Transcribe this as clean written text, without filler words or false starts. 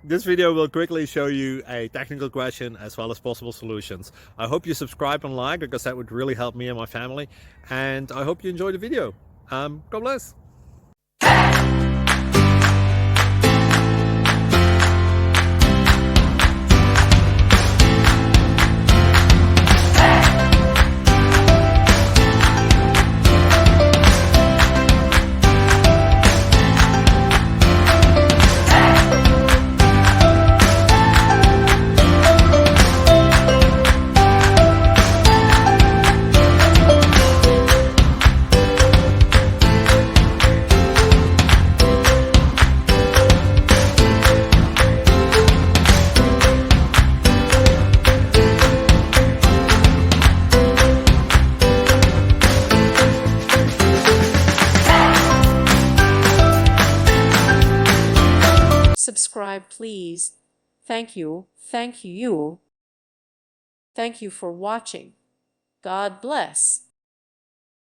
This video will quickly show you a technical question as well as possible solutions. I hope you subscribe and like, because that would really help me and my family. And I hope you enjoy the video. God bless. Subscribe, please. Thank you. Thank you. Thank you for watching. God bless.